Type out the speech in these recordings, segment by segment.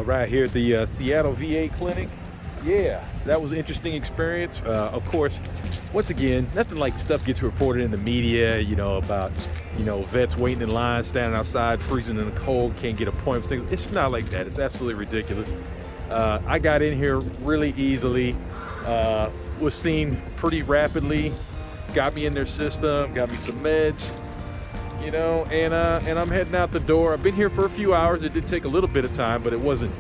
All right, here at the Seattle VA clinic. Yeah, that was an interesting experience. Of course, once again, nothing like stuff gets reported in the media, about, vets waiting in line, standing outside, freezing in the cold, can't get appointments. It's not like that. It's absolutely ridiculous. I got in here really easily, was seen pretty rapidly, got me in their system, got me some meds, and I'm heading out the door. I've been here for a few hours. It did take a little bit of time, but it wasn't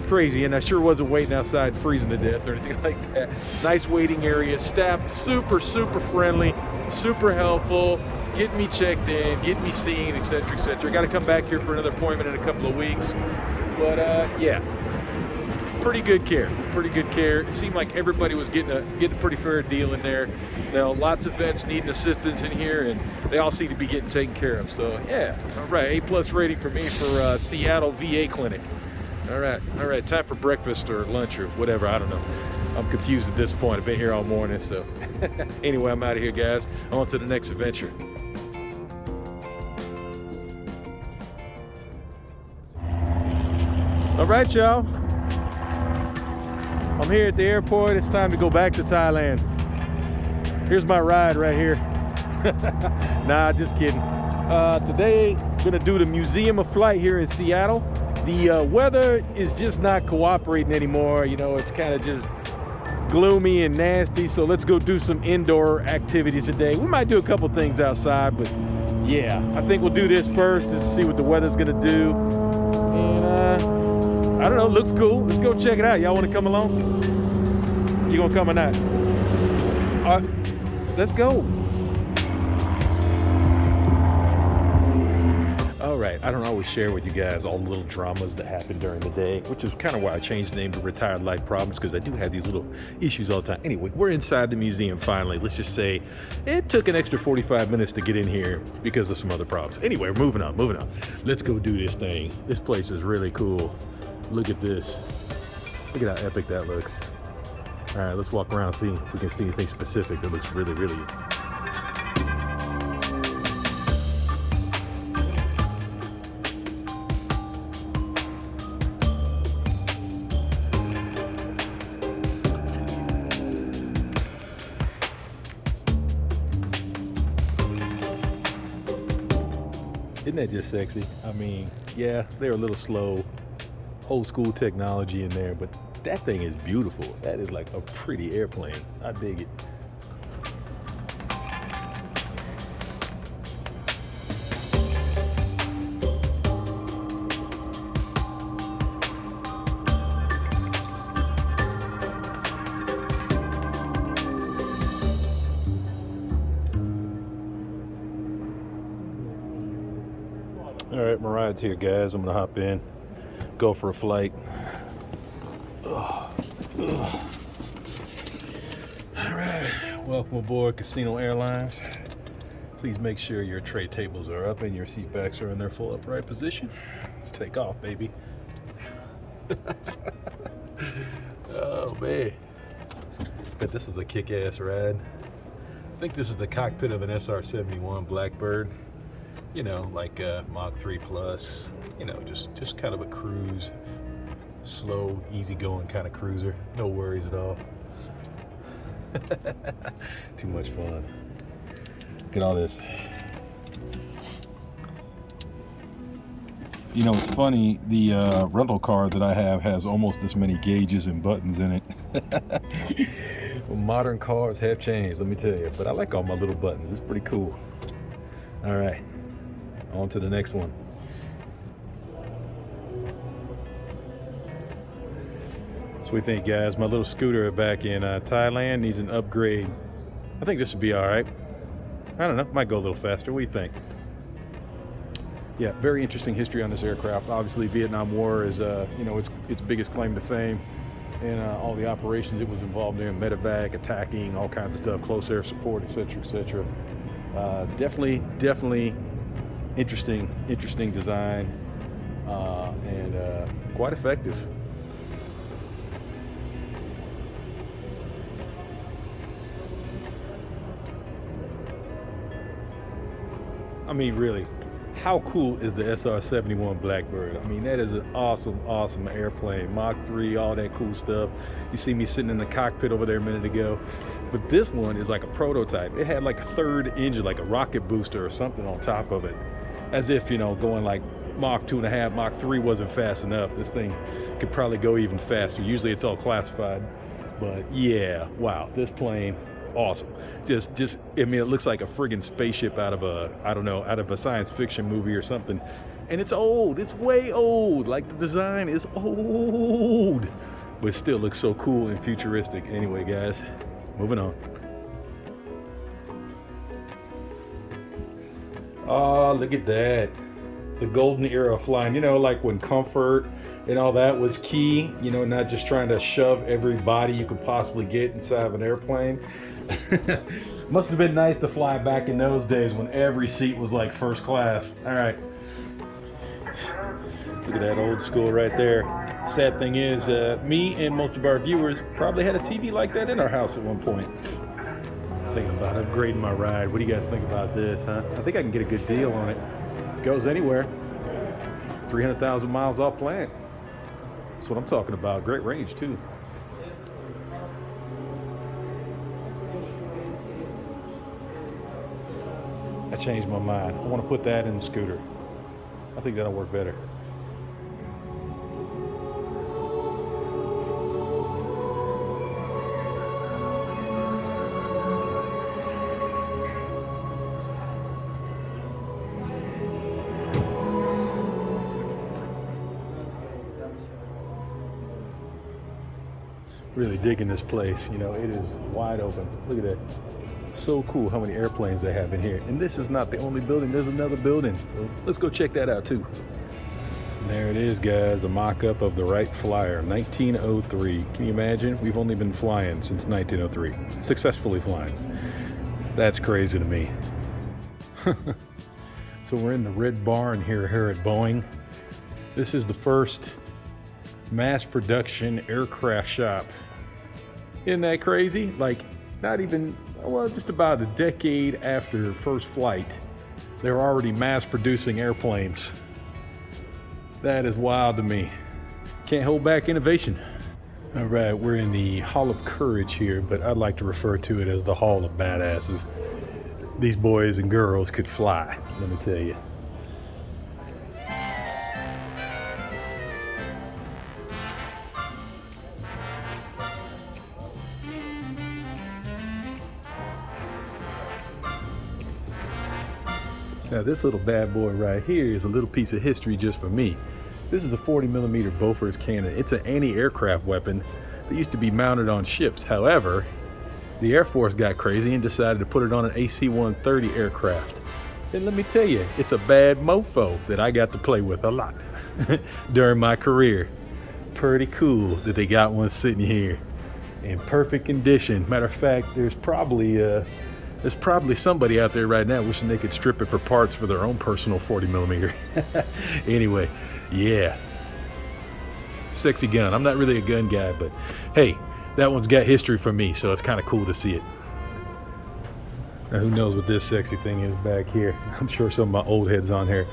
crazy, and I sure wasn't waiting outside freezing to death or anything like that. Nice waiting area, staff super friendly, super helpful, getting me checked in, getting me seen, etc. I got to come back here for another appointment in a couple of weeks, but yeah, pretty good care. It seemed like everybody was getting a pretty fair deal in there. Lots of vets needing assistance in here, and they all seem to be getting taken care of. So yeah, all right, A+ rating for me for Seattle VA clinic. All right, time for breakfast or lunch or whatever, I don't know. I'm confused at this point. I've been here all morning, so. Anyway, I'm out of here, guys. On to the next adventure. All right, y'all. I'm here at the airport. It's time to go back to Thailand. Here's my ride right here. Nah, just kidding. Today, gonna do the Museum of Flgiht here in Seattle. The weather is just not cooperating anymore. It's kind of just gloomy and nasty. So let's go do some indoor activities today. We might do a couple things outside, but yeah, I think we'll do this first to see what the weather's gonna do. And I don't know, looks cool. Let's go check it out. Y'all want to come along? You gonna come or not? All right, let's go. All right, I don't always share with you guys all the little dramas that happen during the day, which is kind of why I changed the name to Retired Life Problems, because I do have these little issues all the time. Anyway, we're inside the museum finally. Let's just say it took an extra 45 minutes to get in here because of some other problems. Anyway, we're moving on. Let's go do this thing. This place is really cool. Look at this. Look at how epic that looks. All right, let's walk around, see if we can see anything specific that looks really Isn't that just sexy? I mean, yeah, they're a little slow, old school technology in there, but that thing is beautiful. That is like a pretty airplane. I dig it. All right, my ride's here, guys. I'm gonna hop in, go for a flight. All right, welcome aboard Casino Airlines. Please make sure your tray tables are up and your seat backs are in their full upright position. Let's take off, baby. Oh man, bet this was a kick-ass ride. I think this is the cockpit of an SR-71 Blackbird. Like Mach 3 Plus, just kind of a cruise, slow, easygoing kind of cruiser. No worries at all. Too much fun. Look at all this. It's funny, the rental car that I have has almost as many gauges and buttons in it. Well, modern cars have changed, let me tell you. But I like all my little buttons. It's pretty cool. All right. On to the next one. So what do you think, guys? My little scooter back in Thailand needs an upgrade. I think this should be all right. I don't know, might go a little faster. What do you think? Yeah, very interesting history on this aircraft. Obviously, Vietnam War is, its biggest claim to fame, and all the operations it was involved in, medevac, attacking, all kinds of stuff, close air support, etc. Definitely. Interesting design, and quite effective. I mean, really, How cool is the SR-71 Blackbird? I mean, that is an awesome, awesome airplane. Mach 3, all that cool stuff. You see me sitting in the cockpit over there a minute ago. But this one is like a prototype. It had like a third engine, like a rocket booster or something on top of it. As if, you know, going like Mach 2.5, Mach 3 wasn't fast enough. This thing could probably go even faster. Usually it's all classified. But yeah, wow, this plane, awesome. Just, I mean, it looks like a friggin' spaceship out of a, I don't know, out of a science fiction movie or something. And it's old, it's way old. Like the design is old, but it still looks so cool and futuristic. Anyway, guys, moving on. Oh, look at that. The golden era of flying, you know, like when comfort and all that was key, you know, not just trying to shove every body you could possibly get inside of an airplane. Must have been nice to fly back in those days when every seat was like first class. All right. Look at that old school right there. Sad thing is, me and most of our viewers probably had a TV like that in our house at one point. Thinking about upgrading my ride. What do you guys think about this, huh? I think I can get a good deal on it. Goes anywhere. 300,000 miles off planet. That's what I'm talking about. Great range too. I changed my mind. I want to put that in the scooter. I think that'll work better. Really digging this place. You know, it is wide open. Look at that. So cool how many airplanes they have in here. And this is not the only building. There's another building. So let's go check that out too. And there it is, guys. A mock-up of the Wright Flyer, 1903. Can you imagine? We've only been flying since 1903. Successfully flying. That's crazy to me. So we're in the Red Barn here at Boeing. This is the first mass production aircraft shop. Isn't that crazy? Like, not even, well, just about a decade after first flight, they're already mass producing airplanes. That is wild to me. Can't hold back innovation. All right, we're in the Hall of Courage here, but I'd like to refer to it as the Hall of Badasses. These boys and girls could fly, let me tell you. Now this little bad boy right here is a little piece of history just for me. This is a 40mm Bofors cannon. It's an anti-aircraft weapon that used to be mounted on ships. However, the Air Force got crazy and decided to put it on an AC-130 aircraft. And let me tell you, it's a bad mofo that I got to play with a lot during my career. Pretty cool that they got one sitting here in perfect condition. Matter of fact, there's probably somebody out there right now wishing they could strip it for parts for their own personal 40mm. Anyway, yeah. Sexy gun. I'm not really a gun guy, but hey, that one's got history for me, so it's kind of cool to see it. Now, who knows what this sexy thing is back here? I'm sure some of my old heads on here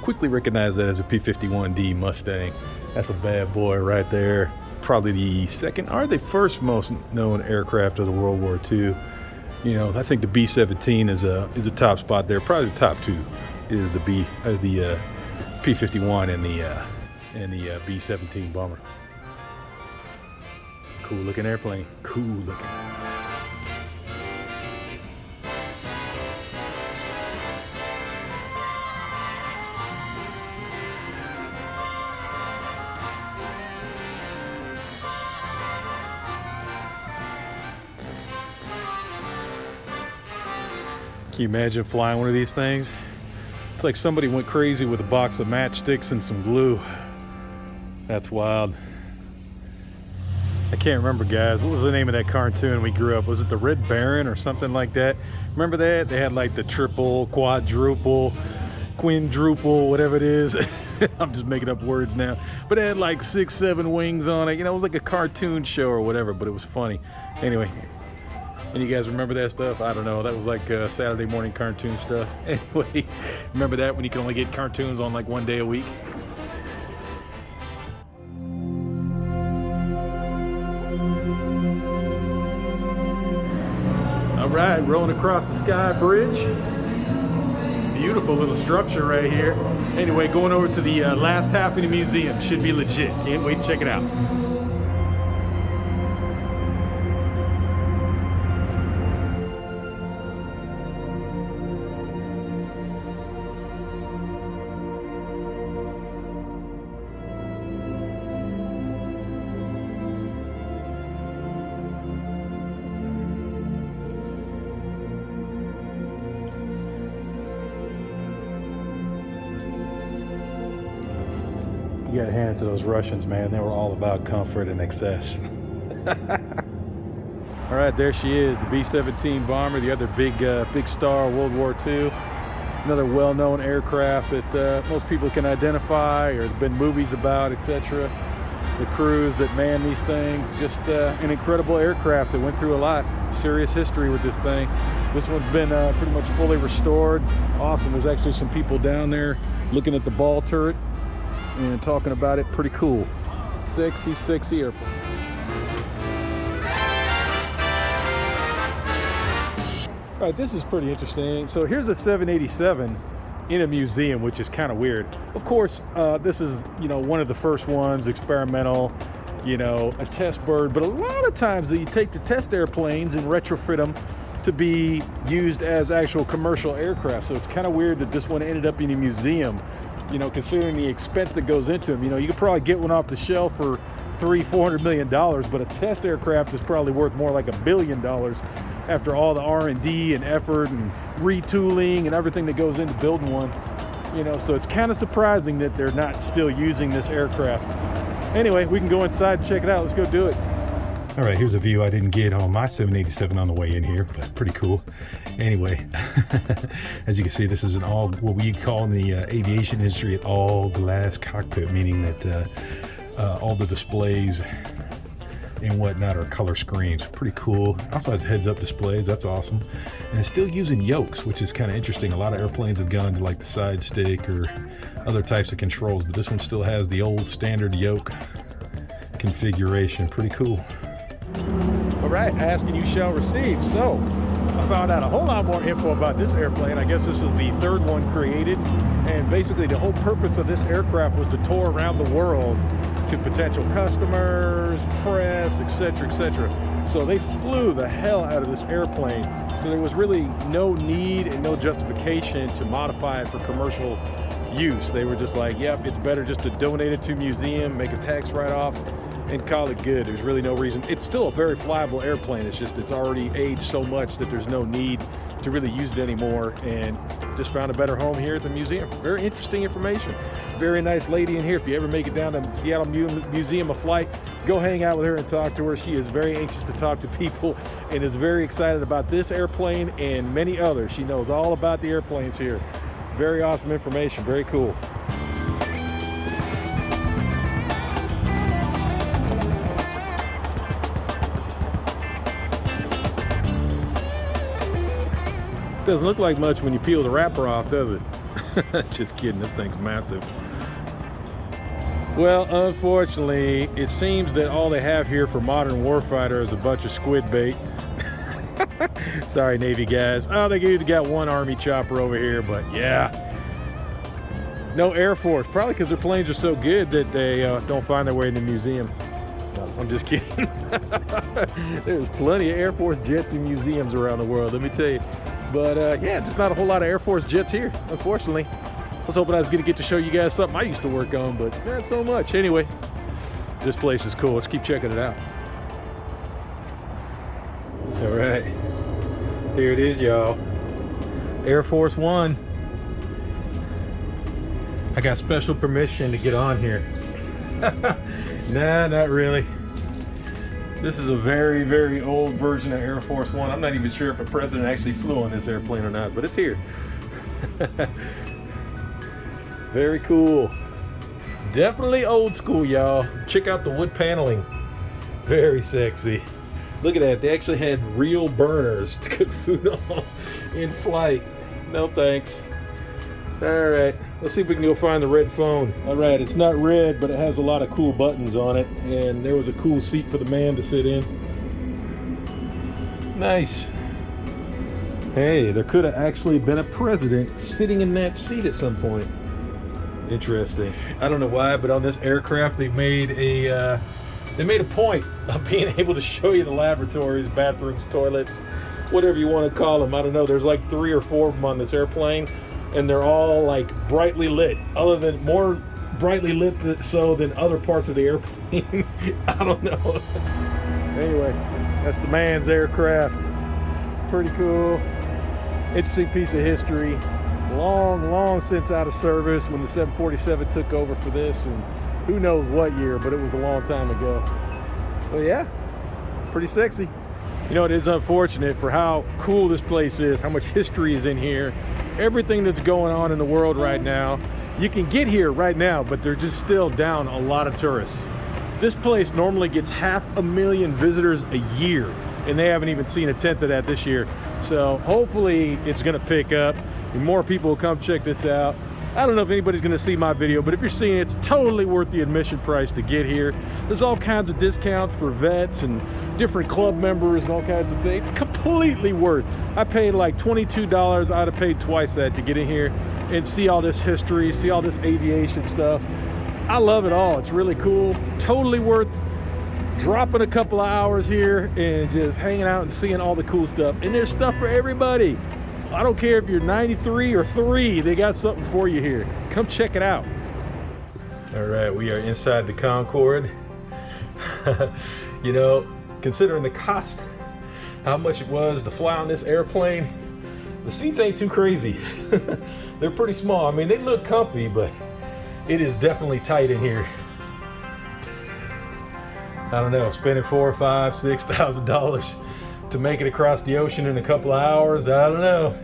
quickly recognize that as a P-51D Mustang. That's a bad boy right there. Probably the second or the first most known aircraft of the World War II. You know, I think the B-17 is a top spot there. Probably the top two is the P-51 and the B-17 bomber. Cool looking airplane. Cool looking. Can you imagine flying one of these things? It's like somebody went crazy with a box of matchsticks and some glue. That's wild. I can't remember, guys. What was the name of that cartoon we grew up? Was it the Red Baron or something like that? Remember that? They had like the triple, quadruple, quindruple, whatever it is. I'm just making up words now. But it had like 6, 7 wings on it. You know, it was like a cartoon show or whatever, but it was funny. Anyway, And you guys remember that stuff? I don't know. That was like Saturday morning cartoon stuff. Anyway, remember that when you can only get cartoons on like one day a week? All right, rolling across the sky bridge. Beautiful little structure right here. Anyway, going over to the last half of the museum. Should be legit. Can't wait to check it out. You gotta hand it to those Russians, man. They were all about comfort and excess. All right, there she is, the B-17 bomber, the other big star of World War II. Another well-known aircraft that most people can identify, or there's been movies about, etc. The crews that man these things, just an incredible aircraft that went through a lot. Serious history with this thing. This one's been pretty much fully restored. Awesome. There's actually some people down there looking at the ball turret and talking about it. Pretty cool. Sexy airplane. All right, this is pretty interesting. So here's a 787 in a museum, which is kind of weird. Of course, this is, one of the first ones, experimental, a test bird. But a lot of times you take the test airplanes and retrofit them to be used as actual commercial aircraft. So it's kind of weird that this one ended up in a museum. Considering the expense that goes into them. You could probably get one off the shelf for $300-400 million, but a test aircraft is probably worth more like $1 billion after all the R&D and effort and retooling and everything that goes into building one. So it's kind of surprising that they're not still using this aircraft. Anyway, we can go inside and check it out. Let's go do it. All right, here's a view I didn't get on my 787 on the way in here, but pretty cool. Anyway, as you can see, this is what we call in the aviation industry an all-glass cockpit, meaning that all the displays and whatnot are color screens. Pretty cool. Also has heads-up displays. That's awesome. And it's still using yokes, which is kind of interesting. A lot of airplanes have gone to like the side stick or other types of controls, but this one still has the old standard yoke configuration. Pretty cool. All right, ask and you shall receive. So I found out a whole lot more info about this airplane. I guess this is the third one created, and basically the whole purpose of this aircraft was to tour around the world to potential customers, press, etc., etc. So they flew the hell out of this airplane. So there was really no need and no justification to modify it for commercial use. They were just like, yep, it's better just to donate it to a museum, make a tax write-off, and call it good. There's really no reason. It's still a very flyable airplane. It's just it's already aged so much that there's no need to really use it anymore, and just found a better home here at the museum. Very interesting information. Very nice lady in here. If you ever make it down to the Seattle Museum of Flgiht, go hang out with her and talk to her. She is very anxious to talk to people and is very excited about this airplane and many others. She knows all about the airplanes here. Very awesome information. Very cool. Doesn't look like much when you peel the wrapper off, does it? Just kidding, this thing's massive. Well, unfortunately, it seems that all they have here for modern warfighter is a bunch of squid bait. Sorry, Navy guys. Oh, they got one Army chopper over here, but yeah. No Air Force, probably because their planes are so good that they don't find their way in the museum. No, I'm just kidding. There's plenty of Air Force jets in museums around the world, let me tell you. But yeah, just not a whole lot of Air Force jets here, unfortunately. I was hoping I was going to get to show you guys something I used to work on, but not so much. Anyway, this place is cool. Let's keep checking it out. All right, here it is, y'all. Air Force One. I got special permission to get on here. Nah, not really. This is a very, very old version of Air Force One. I'm not even sure if a president actually flew on this airplane or not, but it's here. Very cool. Definitely old school, y'all. Check out the wood paneling. Very sexy. Look at that. They actually had real burners to cook food on in flight. No thanks. All right, let's see if we can go find the red phone. All right, it's not red, but it has a lot of cool buttons on it, and there was a cool seat for the man to sit in. Nice. Hey, there could have actually been a president sitting in that seat at some point. Interesting. I don't know why, but on this aircraft they made a point of being able to show you the lavatories, bathrooms, toilets, whatever you want to call them. I don't know. There's like 3 or 4 of them on this airplane, and they're all like brightly lit. Other than more brightly lit than other parts of the airplane. I don't know. Anyway, that's the man's aircraft. Pretty cool. Interesting piece of history. Long since out of service when the 747 took over for this, and who knows what year, but it was a long time ago. Well, yeah, pretty sexy. You know, it is unfortunate for how cool this place is, how much history is in here, everything that's going on in the world right now. You can get here right now, but they're just still down a lot of tourists. This place normally gets 500,000 visitors a year, and they haven't even seen a tenth of that this year. So hopefully it's gonna pick up and more people will come check this out. I don't know if anybody's gonna see my video, but if you're seeing it, it's totally worth the admission price to get here. There's all kinds of discounts for vets and different club members and all kinds of things. It's completely worth. I paid like $22. I'd have paid twice that to get in here and see all this history, see all this aviation stuff. I love it all. It's really cool. Totally worth dropping a couple of hours here and just hanging out and seeing all the cool stuff. And there's stuff for everybody. I don't care if you're 93 or 3, they got something for you here. Come check it out. All right, we are inside the Concorde. You know, considering the cost, how much it was to fly on this airplane, the seats ain't too crazy. They're pretty small. I mean, they look comfy, but it is definitely tight in here. I don't know, spending $4,000, $5,000, $6,000 to make it across the ocean in a couple of hours. I don't know.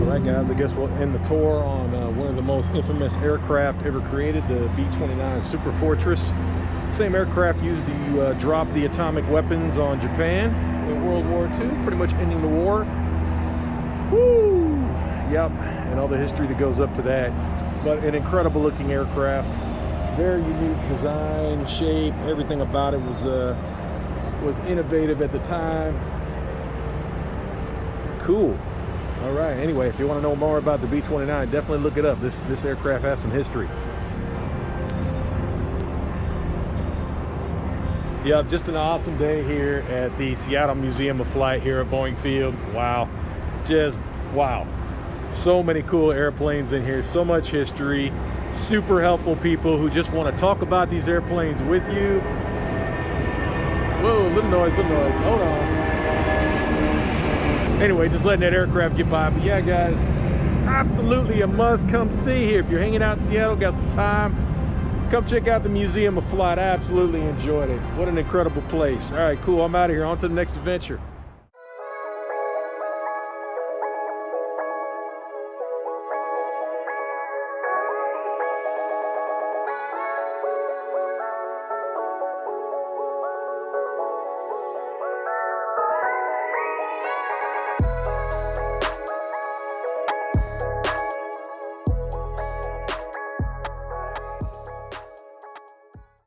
All right, guys, I guess we'll end the tour on one of the most infamous aircraft ever created, the B-29 Super Fortress. Same aircraft used to drop the atomic weapons on Japan in World War II, pretty much ending the war. Woo! Yep, and all the history that goes up to that. But an incredible looking aircraft. Very unique design, shape, everything about it was innovative at the time. Cool. All right, anyway, if you want to know more about the B-29, definitely look it up. This aircraft has some history. Yeah, just an awesome day here at the Seattle Museum of Flgiht here at Boeing Field. Wow, just wow. So many cool airplanes in here, so much history, super helpful people who just want to talk about these airplanes with you. Whoa, little noise, hold on. Anyway, just letting that aircraft get by. But yeah, guys, absolutely a must come see here. If you're hanging out in Seattle, got some time, come check out the Museum of Flgiht. I absolutely enjoyed it. What an incredible place. All right, cool. I'm out of here. On to the next adventure.